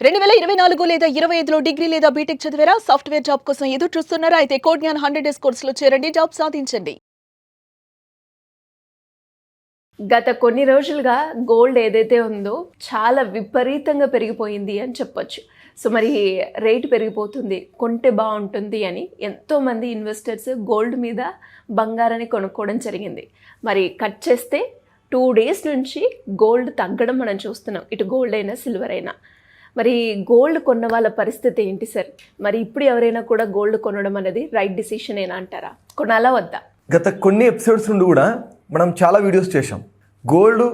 2024 లేదా 25లో డిగ్రీ లేదా బీటెక్ చదివారా? సాఫ్ట్వేర్ జాబ్ కోసం ఎదురు చూస్తున్నారా? అయితే కోడ్ జ్ఞాన్ 100 డేస్ కోర్సులో చేరండి, జాబ్ సాధించండి. గత కొన్ని రోజులుగా గోల్డ్ ఏదైతే ఉందో చాలా విపరీతంగా పెరిగిపోయింది అని చెప్పొచ్చు. సో మరి రేటు పెరిగిపోతుంది, కొంటే బాగుంటుంది అని ఎంతోమంది ఇన్వెస్టర్స్ గోల్డ్ మీద బంగారాన్ని కొనుక్కోవడం జరిగింది. మరి కట్ చేస్తే 2 డేస్ నుంచి గోల్డ్ తగ్గడం మనం చూస్తున్నాం, ఇటు గోల్డ్ అయినా సిల్వర్ అయినా. మరి గోల్డ్ కొన్న వాళ్ళ పరిస్థితి ఏంటి సార్? మరి ఇప్పుడు ఎవరైనా కూడా గోల్డ్ కొనడం అనేది రైట్ డిసిషన్ ఏనా అంటారా? కొనాలా వద్దా? గత కొన్ని ఎపిసోడ్స్ నుండి కూడా మనం చాలా వీడియోస్ చేశాం. గోల్డ్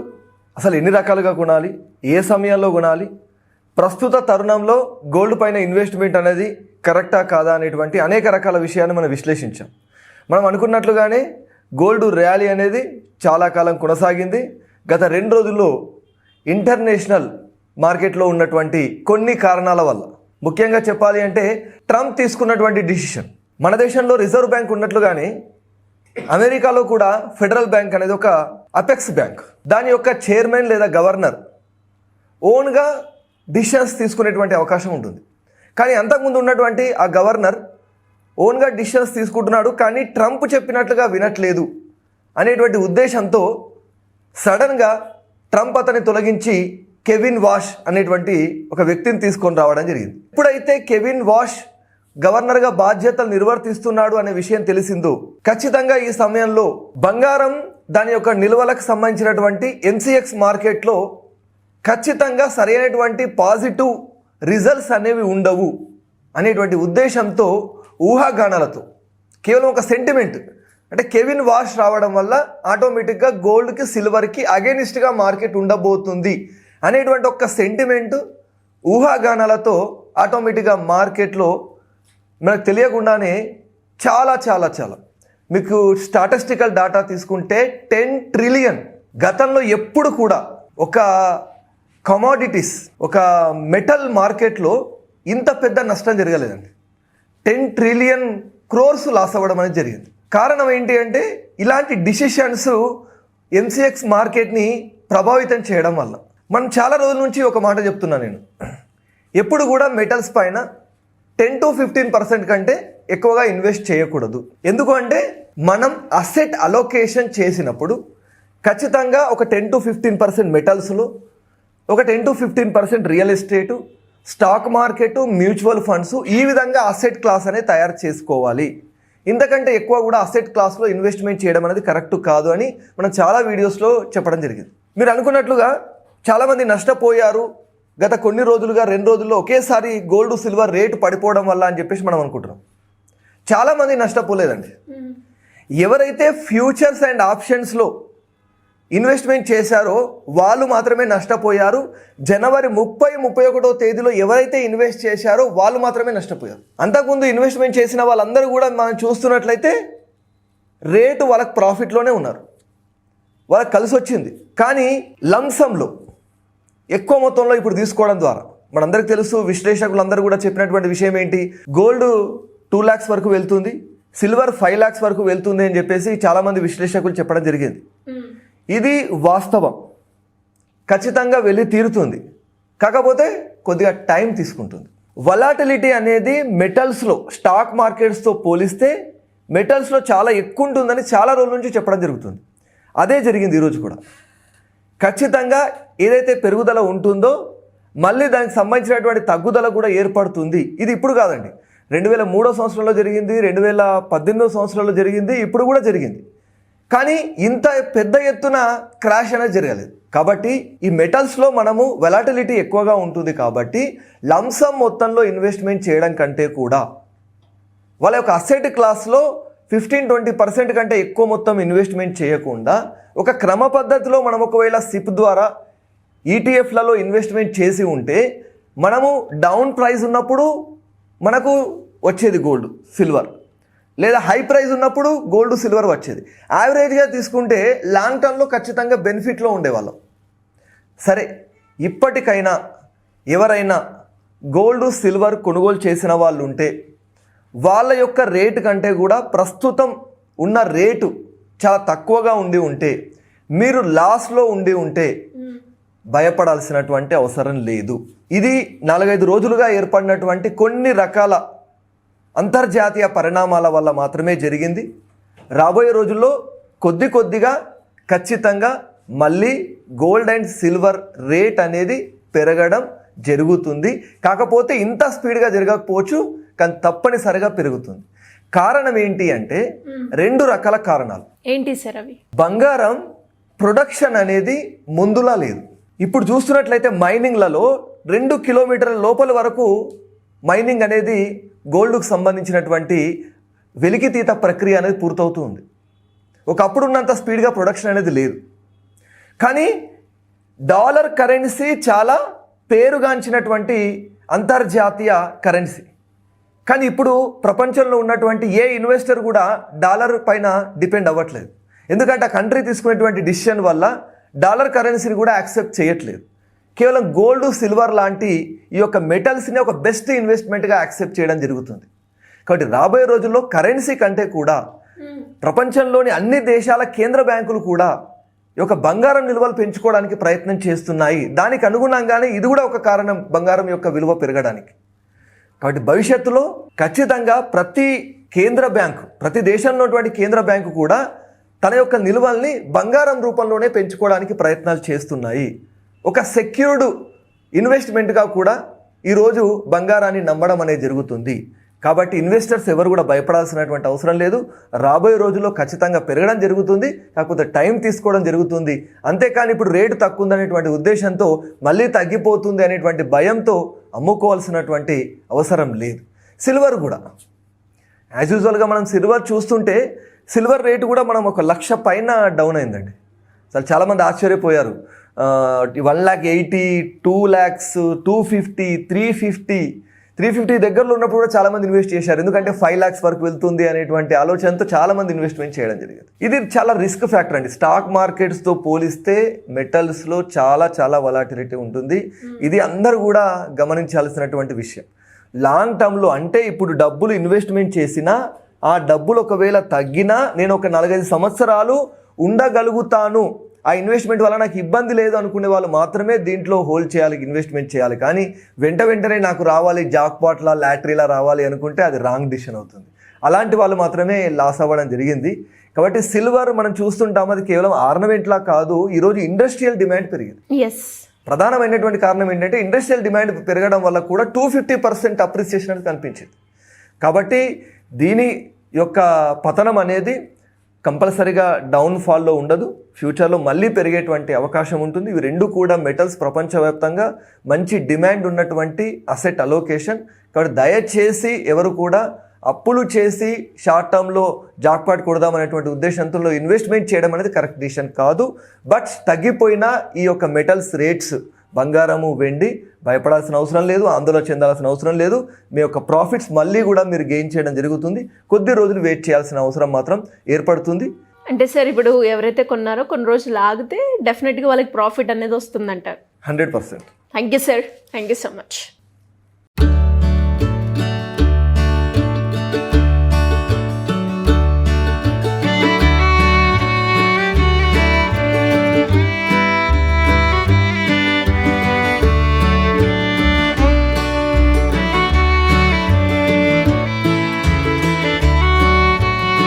అసలు ఎన్ని రకాలుగా కొనాలి, ఏ సమయంలో కొనాలి, ప్రస్తుత తరుణంలో గోల్డ్ పైన ఇన్వెస్ట్మెంట్ అనేది కరెక్టా కాదా అనేటువంటి అనేక రకాల విషయాన్ని మనం విశ్లేషించాం. మనం అనుకున్నట్లుగానే గోల్డ్ ర్యాలీ అనేది చాలా కాలం కొనసాగింది. గత 2 రోజుల్లో ఇంటర్నేషనల్ మార్కెట్లో ఉన్నటువంటి కొన్ని కారణాల వల్ల, ముఖ్యంగా చెప్పాలి అంటే ట్రంప్ తీసుకున్నటువంటి డిసిషన్, మన దేశంలో రిజర్వ్ బ్యాంక్ ఉన్నట్లుగానే అమెరికాలో కూడా ఫెడరల్ బ్యాంక్ అనేది ఒక అపెక్స్ బ్యాంక్, దాని యొక్క చైర్మన్ లేదా గవర్నర్ ఓన్గా డిసిషన్స్ తీసుకునేటువంటి అవకాశం ఉంటుంది. కానీ అంతకుముందు ఉన్నటువంటి ఆ గవర్నర్ ఓన్గా డిసిషన్స్ తీసుకుంటున్నాడు, కానీ ట్రంప్ చెప్పినట్లుగా వినట్లేదు అనేటువంటి ఉద్దేశంతో సడన్గా ట్రంప్ అతన్ని తొలగించి కెవిన్ వాష్ అనేటువంటి ఒక వ్యక్తిని తీసుకొని రావడం జరిగింది. ఎప్పుడైతే కెవిన్ వాష్ గవర్నర్గా బాధ్యతలు నిర్వర్తిస్తున్నాడు అనే విషయం తెలిసిందో, ఖచ్చితంగా ఈ సమయంలో బంగారం దాని యొక్క నిల్వలకు సంబంధించినటువంటి ఎంసీఎక్స్ మార్కెట్లో ఖచ్చితంగా సరైనటువంటి పాజిటివ్ రిజల్ట్స్ అనేవి ఉండవు అనేటువంటి ఉద్దేశంతో, ఊహాగానాలతో, కేవలం ఒక సెంటిమెంట్ అంటే కెవిన్ వాష్ రావడం వల్ల ఆటోమేటిక్గా గోల్డ్కి సిల్వర్కి అగెనిస్ట్గా మార్కెట్ ఉండబోతుంది అనేటువంటి ఒక సెంటిమెంట్, ఊహాగానాలతో ఆటోమేటిక్గా మార్కెట్లో మనకు తెలియకుండానే చాలా చాలా చాలా మీకు స్టాటిస్టికల్ డాటా తీసుకుంటే 10 ట్రిలియన్, గతంలో ఎప్పుడు కూడా ఒక కమోడిటీస్, ఒక మెటల్ మార్కెట్లో ఇంత పెద్ద నష్టం జరగలేదండి. 10 ట్రిలియన్ క్రోర్స్ లాస్ అవ్వడం అనేది జరిగింది. కారణం ఏంటి అంటే ఇలాంటి డిసిషన్స్ ఎంసీఎక్స్ మార్కెట్ని ప్రభావితం చేయడం వల్ల. మనం చాలా రోజుల నుంచి ఒక మాట చెప్తున్నా నేను, ఎప్పుడు కూడా మెటల్స్ పైన 10 to 15% కంటే ఎక్కువగా ఇన్వెస్ట్ చేయకూడదు. ఎందుకు అంటే మనం అసెట్ అలోకేషన్ చేసినప్పుడు ఖచ్చితంగా ఒక 10 to 15% మెటల్స్లో, ఒక 10 to 15% real estate, stock market, mutual funds, ఈ విధంగా అసెట్ క్లాస్ అనేది తయారు చేసుకోవాలి. ఇంతకంటే ఎక్కువ కూడా అసెట్ క్లాస్లో ఇన్వెస్ట్మెంట్ చేయడం అనేది కరెక్ట్ కాదు అని మనం చాలా వీడియోస్లో చెప్పడం జరిగింది. మీరు అనుకున్నట్లుగా చాలామంది నష్టపోయారు గత కొన్ని రోజులుగా, 2 రోజుల్లో ఒకేసారి గోల్డ్ సిల్వర్ రేటు పడిపోవడం వల్ల అని చెప్పేసి మనం అనుకుంటున్నాం. చాలామంది నష్టపోలేదండి. ఎవరైతే ఫ్యూచర్స్ అండ్ ఆప్షన్స్లో ఇన్వెస్ట్మెంట్ చేశారో వాళ్ళు మాత్రమే నష్టపోయారు. జనవరి 30, 31వ తేదీలో ఎవరైతే ఇన్వెస్ట్ చేశారో వాళ్ళు మాత్రమే నష్టపోయారు. అంతకుముందు ఇన్వెస్ట్మెంట్ చేసిన వాళ్ళందరూ కూడా మనం చూస్తున్నట్లయితే రేటు వాళ్ళకి ప్రాఫిట్లోనే ఉన్నారు, వాళ్ళకి కలిసి వచ్చింది. కానీ లంసంలో ఎక్కువ మొత్తంలో ఇప్పుడు తీసుకోవడం ద్వారా, మనందరికీ తెలుసు, విశ్లేషకులందరూ కూడా చెప్పినటువంటి విషయం ఏంటి, గోల్డ్ 2 lakhs వరకు వెళ్తుంది, సిల్వర్ 5 lakhs వరకు వెళ్తుంది అని చెప్పేసి చాలామంది విశ్లేషకులు చెప్పడం జరిగింది. ఇది వాస్తవం, ఖచ్చితంగా వెళ్ళి తీరుతుంది. కాకపోతే కొద్దిగా టైం తీసుకుంటుంది. వలాటిలిటీ అనేది మెటల్స్లో, స్టాక్ మార్కెట్స్తో పోలిస్తే మెటల్స్లో చాలా ఎక్కువ ఉంటుందని చాలా రోజుల నుంచి చెప్పడం జరుగుతుంది. అదే జరిగింది ఈరోజు కూడా. ఖచ్చితంగా ఏదైతే పెరుగుదల ఉంటుందో మళ్ళీ దానికి సంబంధించినటువంటి తగ్గుదల కూడా ఏర్పడుతుంది. ఇది ఇప్పుడు కాదండి, 2003వ సంవత్సరంలో జరిగింది, 2018వ సంవత్సరంలో జరిగింది, ఇప్పుడు కూడా జరిగింది. కానీ ఇంత పెద్ద ఎత్తున క్రాష్ అనేది జరగలేదు. కాబట్టి ఈ మెటల్స్లో మనము వెలాటిలిటీ ఎక్కువగా ఉంటుంది కాబట్టి లంసమ్ మొత్తంలో ఇన్వెస్ట్మెంట్ చేయడం కంటే కూడా వాళ్ళ యొక్క అసెట్ క్లాస్లో 15-20% కంటే ఎక్కువ మొత్తం ఇన్వెస్ట్మెంట్ చేయకుండా ఒక క్రమ పద్ధతిలో మనం ఒకవేళ సిప్ ద్వారా ఈటీఎఫ్లలో ఇన్వెస్ట్మెంట్ చేసి ఉంటే మనము డౌన్ ప్రైస్ ఉన్నప్పుడు మనకు వచ్చేది గోల్డ్ సిల్వర్, లేదా హై ప్రైస్ ఉన్నప్పుడు గోల్డ్ సిల్వర్ వచ్చేది. యావరేజ్గా తీసుకుంటే లాంగ్ టర్మ్లో ఖచ్చితంగా బెనిఫిట్లో ఉండేవాళ్ళం. సరే, ఇప్పటికైనా ఎవరైనా గోల్డ్ సిల్వర్ కొనుగోలు చేసిన వాళ్ళు ఉంటే వాళ్ళ యొక్క రేటు కంటే కూడా ప్రస్తుతం ఉన్న రేటు చాలా తక్కువగా ఉండి ఉంటే, మీరు లాస్లో ఉండి ఉంటే భయపడాల్సినటువంటి అవసరం లేదు. ఇది 4-5 రోజులుగా ఏర్పడినటువంటి కొన్ని రకాల అంతర్జాతీయ పరిణామాల వల్ల మాత్రమే జరిగింది. రాబోయే రోజుల్లో కొద్దిగా ఖచ్చితంగా మళ్ళీ గోల్డ్ అండ్ సిల్వర్ రేట్ అనేది పెరగడం జరుగుతుంది. కాకపోతే ఇంత స్పీడ్గా జరగకపోవచ్చు, కానీ తప్పనిసరిగా పెరుగుతుంది. కారణం ఏంటి అంటే 2 రకాల కారణాలు. ఏంటి సార్ అవి? బంగారం ప్రొడక్షన్ అనేది ముందులా లేదు. ఇప్పుడు చూస్తున్నట్లయితే మైనింగ్లలో 2 కిలోమీటర్ల లోపల వరకు మైనింగ్ అనేది గోల్డ్కు సంబంధించినటువంటి వెలికితీత ప్రక్రియ అనేది పూర్తవుతుంది. ఒకప్పుడు ఉన్నంత స్పీడ్గా ప్రొడక్షన్ అనేది లేదు. కానీ డాలర్ కరెన్సీ చాలా పేరుగాంచినటువంటి అంతర్జాతీయ కరెన్సీ. కానీ ఇప్పుడు ప్రపంచంలో ఉన్నటువంటి ఏ ఇన్వెస్టర్ కూడా డాలర్ పైన డిపెండ్ అవ్వట్లేదు. ఎందుకంటే ఆ కంట్రీ తీసుకునేటువంటి డిసిషన్ వల్ల డాలర్ కరెన్సీని కూడా యాక్సెప్ట్ చేయట్లేదు. కేవలం గోల్డ్, సిల్వర్ లాంటి ఈ యొక్క మెటల్స్ని ఒక బెస్ట్ ఇన్వెస్ట్మెంట్గా యాక్సెప్ట్ చేయడం జరుగుతుంది. కాబట్టి రాబోయే రోజుల్లో కరెన్సీ కంటే కూడా ప్రపంచంలోని అన్ని దేశాల కేంద్ర బ్యాంకులు కూడా ఈ యొక్క బంగారం నిల్వలు పెంచుకోవడానికి ప్రయత్నం చేస్తున్నాయి. దానికి అనుగుణంగానే ఇది కూడా ఒక కారణం బంగారం యొక్క విలువ పెరగడానికి. కాబట్టి భవిష్యత్తులో ఖచ్చితంగా ప్రతి కేంద్ర బ్యాంకు, ప్రతి దేశంలో ఉన్నటువంటి కేంద్ర బ్యాంకు కూడా తన యొక్క నిల్వల్ని బంగారం రూపంలోనే పెంచుకోవడానికి ప్రయత్నాలు చేస్తున్నాయి. ఒక సెక్యూర్డ్ ఇన్వెస్ట్మెంట్గా కూడా ఈరోజు బంగారాన్ని నమ్మడం అనేది జరుగుతుంది. కాబట్టి ఇన్వెస్టర్స్ ఎవరు కూడా భయపడాల్సినటువంటి అవసరం లేదు. రాబోయే రోజుల్లో ఖచ్చితంగా పెరగడం జరుగుతుంది, కాకపోతే టైం తీసుకోవడం జరుగుతుంది. అంతేకాని ఇప్పుడు రేటు తక్కువ ఉందనేటువంటి ఉద్దేశంతో మళ్ళీ తగ్గిపోతుంది అనేటువంటి భయంతో అమ్ముకోవాల్సినటువంటి అవసరం లేదు. సిల్వర్ కూడా యాజ్ యూజువల్గా మనం సిల్వర్ చూస్తుంటే సిల్వర్ రేటు కూడా మనం 1 లక్ష పైన డౌన్ అయిందండి. అసలు చాలామంది ఆశ్చర్యపోయారు. 1,80,000, 2 lakhs, 250, 350 దగ్గరలో ఉన్నప్పుడు కూడా చాలామంది ఇన్వెస్ట్ చేశారు. ఎందుకంటే 5 lakhs వరకు వెళ్తుంది అనేటువంటి ఆలోచనతో చాలామంది ఇన్వెస్ట్మెంట్ చేయడం జరిగింది. ఇది చాలా రిస్క్ ఫ్యాక్టర్ అండి. స్టాక్ మార్కెట్స్తో పోలిస్తే మెటల్స్లో చాలా వలాటిలిటీ ఉంటుంది. ఇది అందరూ కూడా గమనించాల్సినటువంటి విషయం. లాంగ్ టర్మ్లో అంటే ఇప్పుడు డబ్బులు ఇన్వెస్ట్మెంట్ చేసినా ఆ డబ్బులు ఒకవేళ తగ్గినా నేను ఒక 4-5 సంవత్సరాలు ఉండగలుగుతాను, ఆ ఇన్వెస్ట్మెంట్ వల్ల నాకు ఇబ్బంది లేదు అనుకునే వాళ్ళు మాత్రమే దీంట్లో హోల్డ్ చేయాలి, ఇన్వెస్ట్మెంట్ చేయాలి. కానీ వెంటనే నాకు రావాలి, జాక్పాట్లా, లాటరీలా రావాలి అనుకుంటే అది రాంగ్ డిసిషన్ అవుతుంది. అలాంటి వాళ్ళు మాత్రమే లాస్ అవ్వడం జరిగింది. కాబట్టి సిల్వర్ మనం చూస్తుంటాం, అది కేవలం ఆర్నమెంట్లా కాదు, ఈరోజు ఇండస్ట్రియల్ డిమాండ్ పెరిగింది. ప్రధానమైనటువంటి కారణం ఏంటంటే ఇండస్ట్రియల్ డిమాండ్ పెరగడం వల్ల కూడా 250% అప్రిసియేషన్ అనేది కనిపించింది. కాబట్టి దీని యొక్క పతనం అనేది కంపల్సరీగా డౌన్ఫాల్లో ఉండదు, ఫ్యూచర్లో మళ్ళీ పెరిగేటువంటి అవకాశం ఉంటుంది. ఇవి 2 కూడా మెటల్స్ ప్రపంచవ్యాప్తంగా మంచి డిమాండ్ ఉన్నటువంటి అసెట్ అలోకేషన్. కాబట్టి దయచేసి ఎవరు కూడా అప్పులు చేసి షార్ట్ టర్మ్లో జాక్పాట్ కొడదామనేటువంటి ఉద్దేశంతో ఇన్వెస్ట్మెంట్ చేయడం అనేది కరెక్ట్ డిసిషన్ కాదు. బట్ తగ్గిపోయిన ఈ యొక్క మెటల్స్ రేట్స్, బంగారము, వెండి, భయపడాల్సిన అవసరం లేదు, ఆందోళన చెందాల్సిన అవసరం లేదు. మీ యొక్క ప్రాఫిట్స్ మళ్ళీ కూడా మీరు గెయిన్ చేయడం జరుగుతుంది. కొద్ది రోజులు వెయిట్ చేయాల్సిన అవసరం మాత్రం ఏర్పడుతుంది. అంటే సార్ ఇప్పుడు ఎవరైతే కొన్నారో కొన్ని రోజులు ఆగితే డెఫినెట్గా వాళ్ళకి ప్రాఫిట్ అనేది వస్తుందంటారు. 100%. Thank you sir, thank you so much.